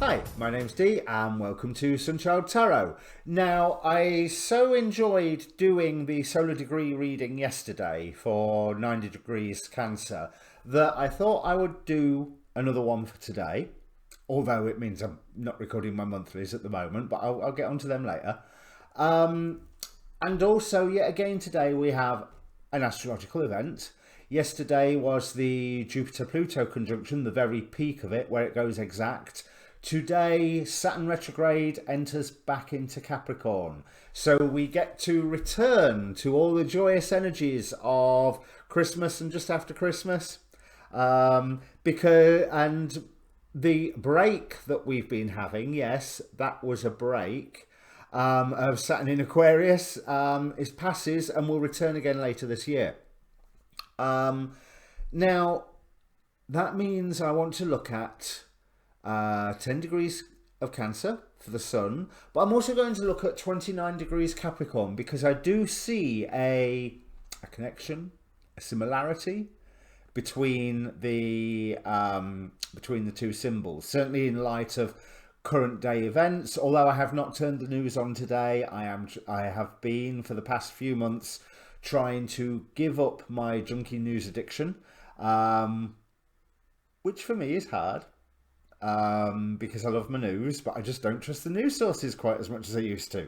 Hi, my name's Dee and welcome to Sunchild Tarot. Now, I so enjoyed doing the solar degree reading yesterday for 90 degrees Cancer that I thought I would do another one for today, although it means I'm not recording my monthlies at the moment, but I'll get onto them later. And also, yet again today we have an astrological event. Yesterday was the Jupiter-Pluto conjunction, the very peak of it, where it goes exact. Today, Saturn retrograde enters back into Capricorn. So we get to return to all the joyous energies of Christmas and just after Christmas. And the break that we've been having, yes, that was a break of Saturn in Aquarius, passes and will return again later this year. Now, that means I want to look at 10 degrees of Cancer for the Sun, but I'm also going to look at 29 degrees Capricorn because I do see a connection, a similarity between the two symbols. Certainly in light of current day events. Although I have not turned the news on today, I have been for the past few months trying to give up my junky news addiction, which for me is hard. Because I love my news, but I just don't trust the news sources quite as much as I used to.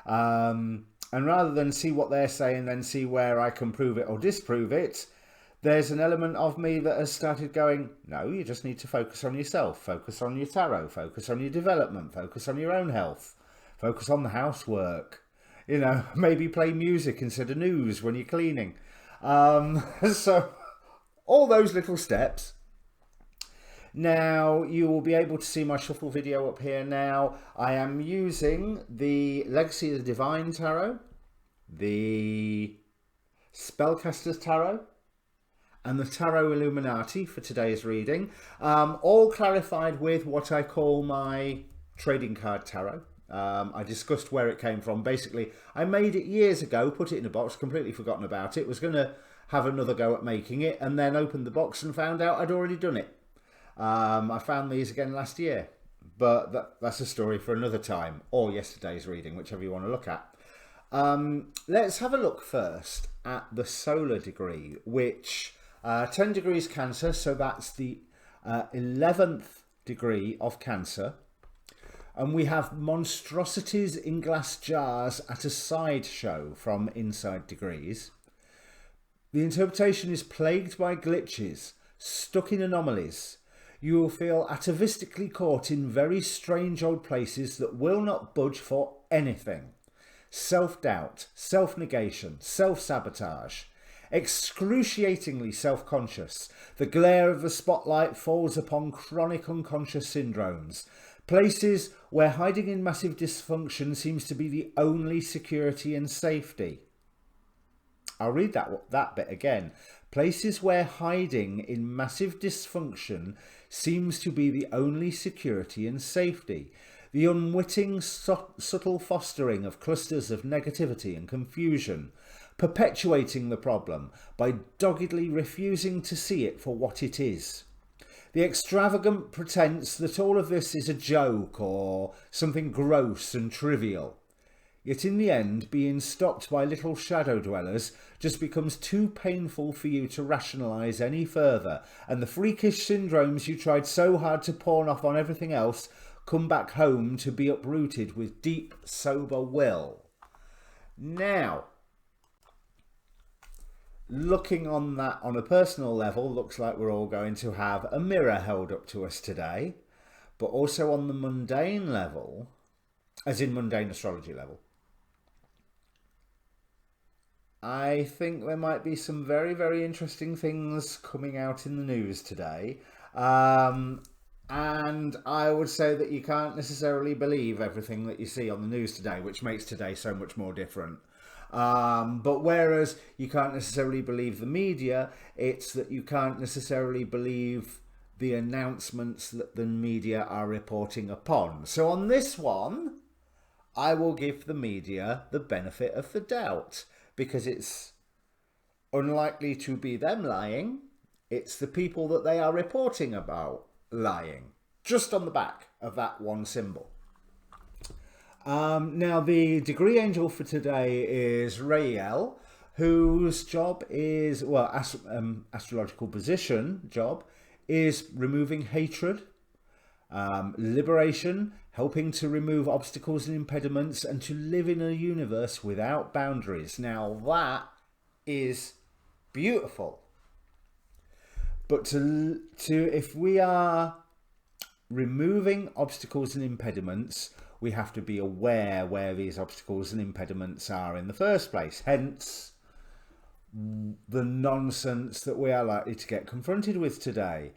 And rather than see what they're saying, then see where I can prove it or disprove it, there's an element of me that has started going, no, you just need to focus on yourself, focus on your tarot, focus on your development, focus on your own health, focus on the housework, you know, maybe play music instead of news when you're cleaning. So all those little steps. Now, you will be able to see my shuffle video up here now. I am using the Legacy of the Divine Tarot, the Spellcaster's Tarot, and the Tarot Illuminati for today's reading. All clarified with what I call my trading card tarot. I discussed where it came from. Basically, I made it years ago, put it in a box, completely forgotten about it. Was going to have another go at making it, and then opened the box and found out I'd already done it. I found these again last year, but that's a story for another time, or yesterday's reading, whichever you want to look at. Let's have a look first at the solar degree, which 10 degrees Cancer, so that's the 11th degree of Cancer. And we have monstrosities in glass jars at a sideshow from Inside Degrees. The interpretation is plagued by glitches, stuck in anomalies. You will feel atavistically caught in very strange old places that will not budge for anything. Self-doubt, self-negation, self-sabotage. Excruciatingly self-conscious. The glare of the spotlight falls upon chronic unconscious syndromes. Places where hiding in massive dysfunction seems to be the only security and safety. I'll read that bit again. Places where hiding in massive dysfunction seems to be the only security and safety. The unwitting, subtle fostering of clusters of negativity and confusion, perpetuating the problem by doggedly refusing to see it for what it is. The extravagant pretense that all of this is a joke or something gross and trivial. Yet in the end, being stopped by little shadow dwellers just becomes too painful for you to rationalise any further, and the freakish syndromes you tried so hard to pawn off on everything else come back home to be uprooted with deep, sober will. Now, looking on that on a personal level, looks like we're all going to have a mirror held up to us today, but also on the mundane level, as in mundane astrology level, I think there might be some very, very interesting things coming out in the news today. And I would say that you can't necessarily believe everything that you see on the news today, which makes today so much more different. But whereas you can't necessarily believe the media, it's that you can't necessarily believe the announcements that the media are reporting upon. So on this one, I will give the media the benefit of the doubt, because it's unlikely to be them lying. It's the people that they are reporting about lying. just on the back of that one symbol. Now, the degree angel for today is Rael, whose job is, well, astrological position job is removing hatred, liberation, helping to remove obstacles and impediments, and to live in a universe without boundaries. Now, that is beautiful. But if we are removing obstacles and impediments, we have to be aware where these obstacles and impediments are in the first place. Hence, the nonsense that we are likely to get confronted with today.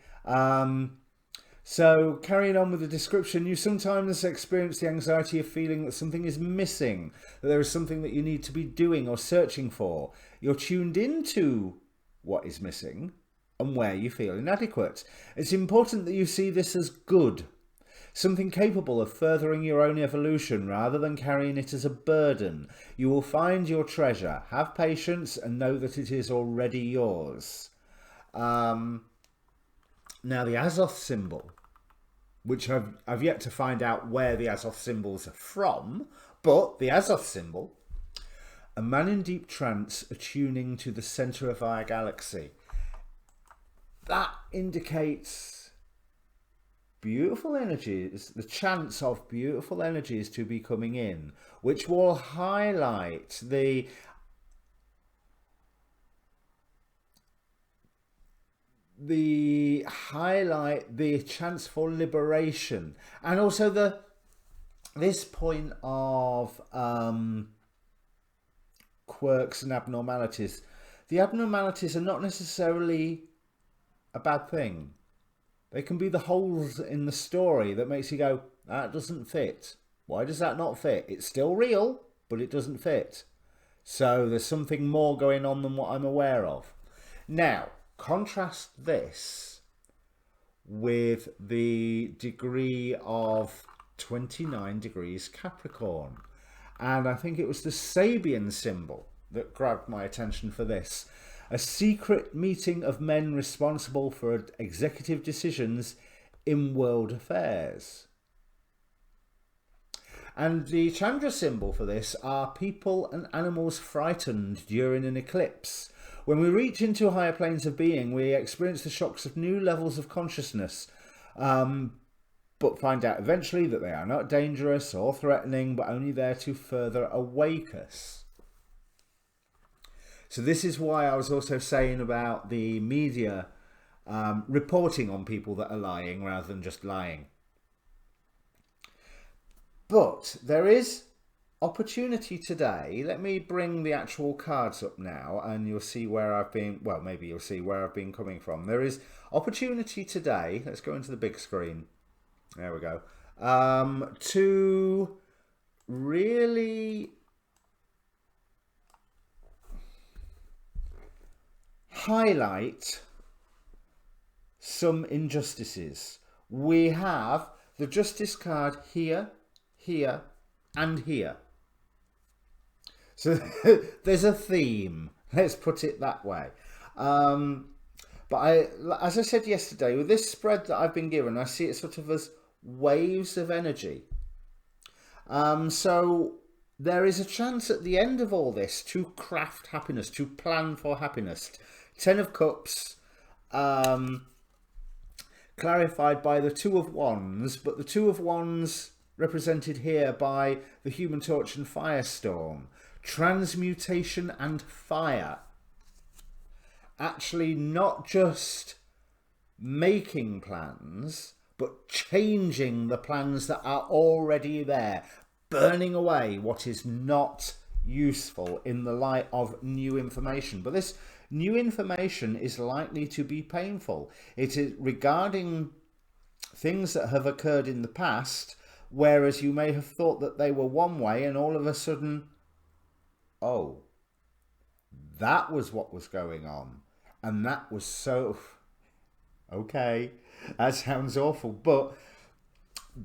So, carrying on with the description, you sometimes experience the anxiety of feeling that something is missing, that there is something that you need to be doing or searching for. You're tuned into what is missing and where you feel inadequate. It's important that you see this as good, something capable of furthering your own evolution rather than carrying it as a burden. You will find your treasure. Have patience and know that it is already yours. Now, the Azoth symbol, which I've yet to find out where the Azoth symbols are from, but the Azoth symbol, a man in deep trance attuning to the centre of our galaxy. That indicates beautiful energies, the chance of beautiful energies to be coming in, which will highlight the chance for liberation, and also this point of quirks and abnormalities. The abnormalities are not necessarily a bad thing. They can be the holes in the story that makes you go, that doesn't fit. Why does that not fit? It's still real, but it doesn't fit. So there's something more going on than what I'm aware of. Now, contrast this with the degree of 29 degrees Capricorn. And I think it was the Sabian symbol that grabbed my attention for this. A secret meeting of men responsible for executive decisions in world affairs. And the Chandra symbol for this are people and animals frightened during an eclipse. When we reach into higher planes of being, we experience the shocks of new levels of consciousness, but find out eventually that they are not dangerous or threatening, but only there to further awake us. So this is why I was also saying about the media reporting on people that are lying rather than just lying. But there is opportunity today. Let me bring the actual cards up now and you'll see where I've been. Well, maybe you'll see where I've been coming from. There is opportunity today. Let's go into the big screen. There we go. To really highlight some injustices. We have the Justice card here, here, and here. So there's a theme. Let's put it that way. But as I said yesterday, with this spread that I've been given, I see it sort of as waves of energy. So there is a chance at the end of all this to craft happiness, to plan for happiness. 10 of Cups, clarified by the Two of Wands, but the Two of Wands represented here by the Human Torch and Firestorm. Transmutation and fire. Actually not just making plans, but changing the plans that are already there. Burning away what is not useful in the light of new information. But this new information is likely to be painful. It is regarding things that have occurred in the past, whereas you may have thought that they were one way and all of a sudden, oh, that was what was going on. And that was so, okay, that sounds awful, but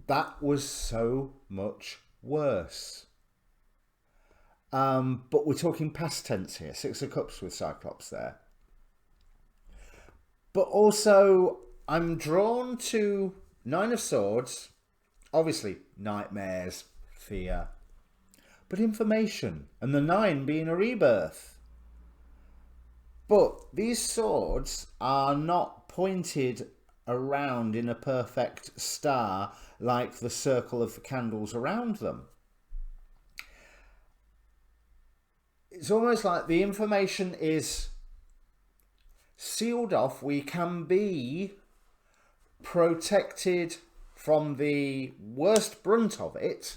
that was so much worse. But we're talking past tense here, 6 of Cups with Cyclops there. But also, I'm drawn to Nine of Swords, obviously nightmares, fear, but information, and the 9 being a rebirth. But these swords are not pointed around in a perfect star like the circle of the candles around them. It's almost like the information is sealed off. We can be protected from the worst brunt of it,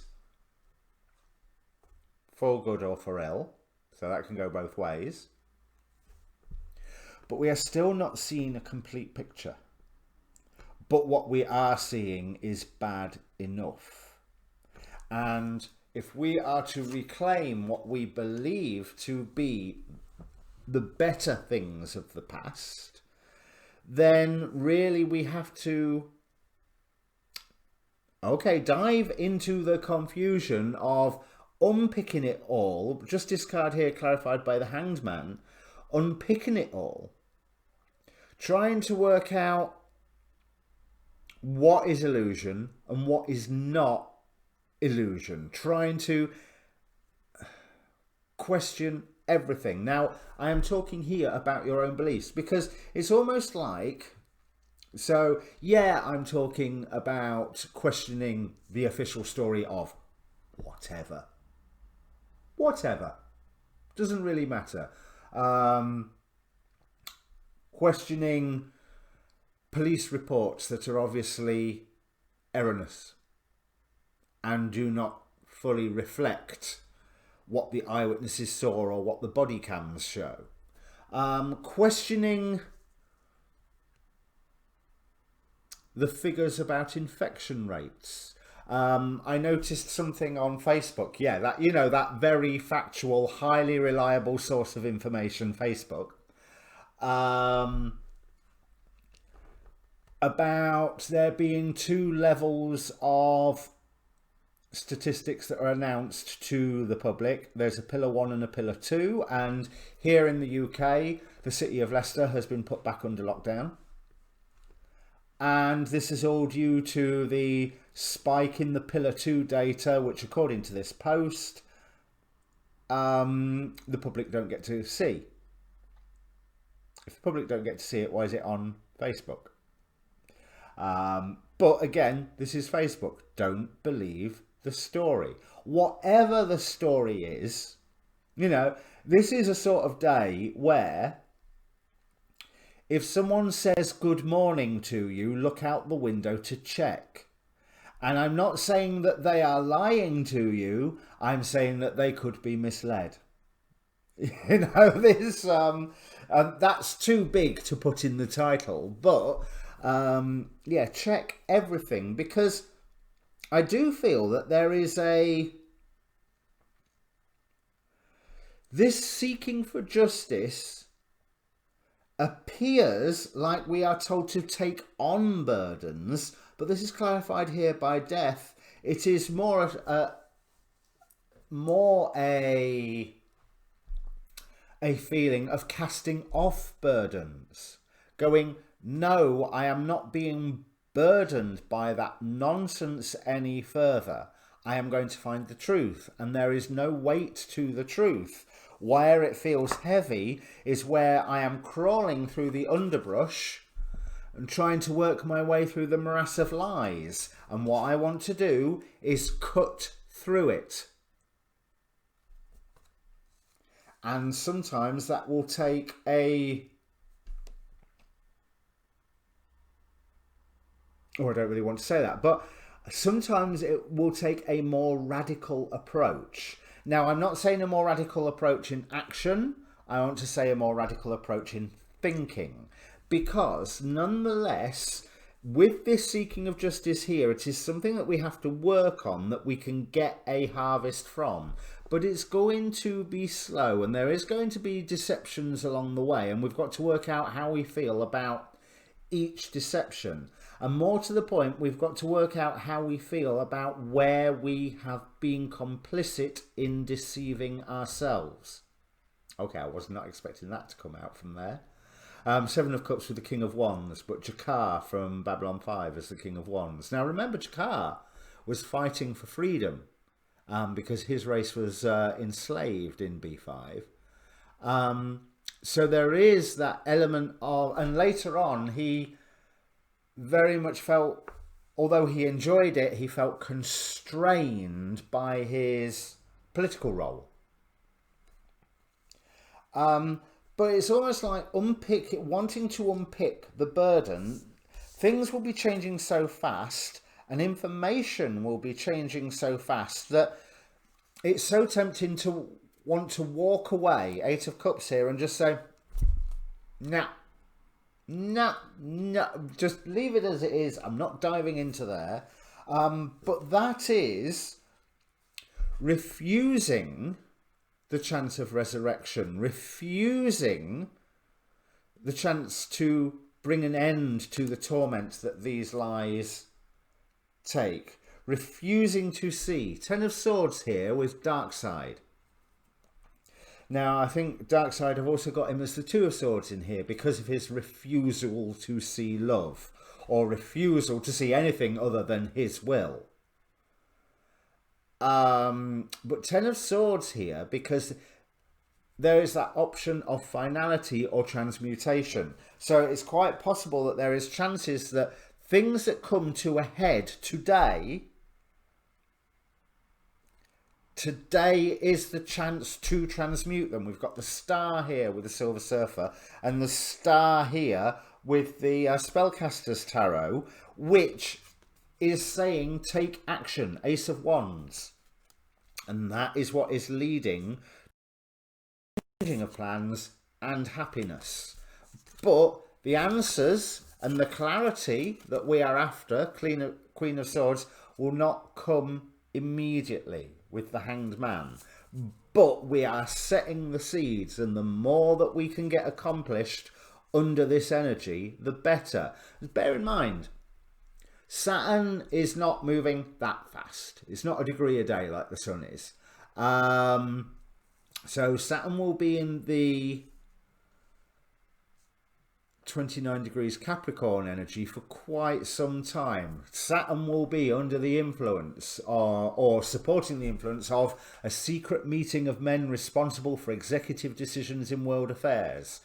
for good or for ill, so that can go both ways. But we are still not seeing a complete picture. But what we are seeing is bad enough. And if we are to reclaim what we believe to be the better things of the past, then really we have to, dive into the confusion of unpicking it all. Justice card here clarified by the Hanged Man. Unpicking it all. Trying to work out what is illusion and what is not illusion. Trying to question everything. Now, I am talking here about your own beliefs, because it's almost like, so yeah, I'm talking about questioning the official story of whatever. Doesn't really matter. Questioning police reports that are obviously erroneous and do not fully reflect what the eyewitnesses saw or what the body cams show. Questioning the figures about infection rates. I noticed something on Facebook. Yeah, that, you know, that very factual, highly reliable source of information, Facebook. About there being 2 levels of statistics that are announced to the public. There's a pillar 1 and a pillar 2, and here in the UK, the city of Leicester has been put back under lockdown. And this is all due to the spike in the pillar 2 data, which according to this post, the public don't get to see. If the public don't get to see it, why is it on Facebook? But again, this is Facebook. Don't believe the story. Whatever the story is, you know, this is a sort of day where if someone says good morning to you, look out the window to check. And I'm not saying that they are lying to you. I'm saying that they could be misled. You know, this that's too big to put in the title, but yeah, check everything, because I do feel that there is this seeking for justice appears like we are told to take on burdens, but this is clarified here by death. It is more a feeling of casting off burdens, going, no, I am not being burdened by that nonsense any further. I am going to find the truth, and there is no weight to the truth. Where it feels heavy is where I am crawling through the underbrush and trying to work my way through the morass of lies. And what I want to do is cut through it. And sometimes that will take I don't really want to say that, but sometimes it will take a more radical approach. Now, I'm not saying a more radical approach in action. I want to say a more radical approach in thinking, because nonetheless, with this seeking of justice here, it is something that we have to work on, that we can get a harvest from. But it's going to be slow, and there is going to be deceptions along the way, and we've got to work out how we feel about each deception. And more to the point, we've got to work out how we feel about where we have been complicit in deceiving ourselves. Okay, I was not expecting that to come out from there. Seven of Cups with the King of Wands, but Jakar from Babylon 5 as the King of Wands. Now remember, Jakar was fighting for freedom because his race was enslaved in B5. So there is that element of, and later on he very much felt, although he enjoyed it, he felt constrained by his political role. But it's almost like wanting to unpick the burden. Things will be changing so fast and information will be changing so fast that it's so tempting to want to walk away, Eight of Cups here, and just say, nah, just leave it as it is. I'm not diving into there. But that is refusing the chance of resurrection, refusing the chance to bring an end to the torment that these lies take, refusing to see. Ten of Swords here with Dark Side. Now, I think Dark Side have also got him as the Two of Swords in here because of his refusal to see love or refusal to see anything other than his will. But Ten of Swords here because there is that option of finality or transmutation. So it's quite possible that there is chances that things that come to a head today is the chance to transmute them. We've got the Star here with the Silver Surfer and the Star here with the Spellcasters Tarot, which is saying take action, Ace of Wands. And that is what is leading to changing of plans and happiness. But the answers and the clarity that we are after, Queen of Swords, will not come immediately with the Hanged Man, but we are setting the seeds, and the more that we can get accomplished under this energy, the better. Bear in mind, Saturn is not moving that fast. It's not a degree a day like the Sun is. So Saturn will be in the 29 degrees Capricorn energy for quite some time. Saturn will be under the influence or supporting the influence of a secret meeting of men responsible for executive decisions in world affairs.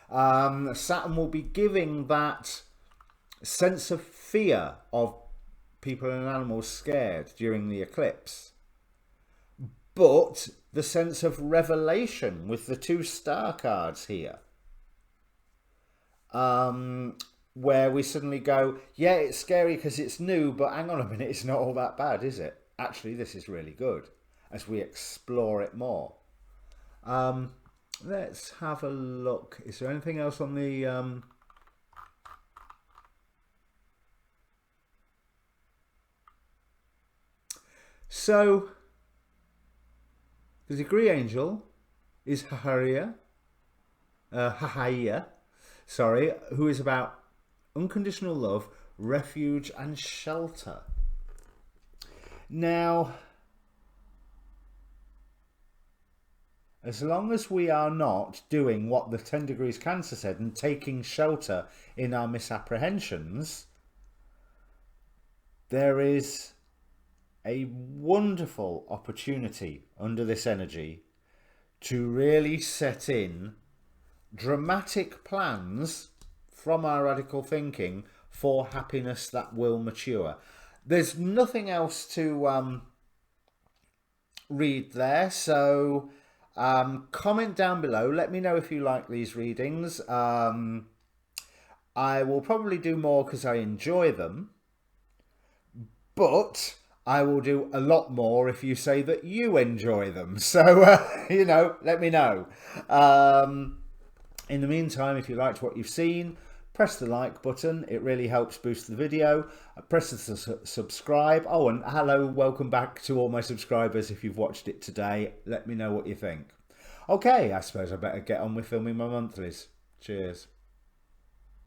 Saturn will be giving that sense of fear of people and animals scared during the eclipse. But the sense of revelation with the two Star cards here. Where we suddenly go, yeah, it's scary because it's new, but hang on a minute, it's not all that bad, is it? Actually, this is really good as we explore it more. Let's have a look. Is there anything else on the... So, the degree angel is Hahaya, sorry, who is about unconditional love, refuge and shelter. Now, as long as we are not doing what the 10 degrees Cancer said and taking shelter in our misapprehensions, there is a wonderful opportunity under this energy to really set in dramatic plans from our radical thinking for happiness that will mature. There's nothing else to read there, so comment down below. Let me know if you like these readings. I will probably do more because I enjoy them, but I will do a lot more if you say that you enjoy them. So, you know, let me know. In the meantime, if you liked what you've seen, press the like button. It really helps boost the video. Press the subscribe. Oh, and hello, welcome back to all my subscribers. If you've watched it today, let me know what you think. Okay, I suppose I better get on with filming my monthlies. Cheers.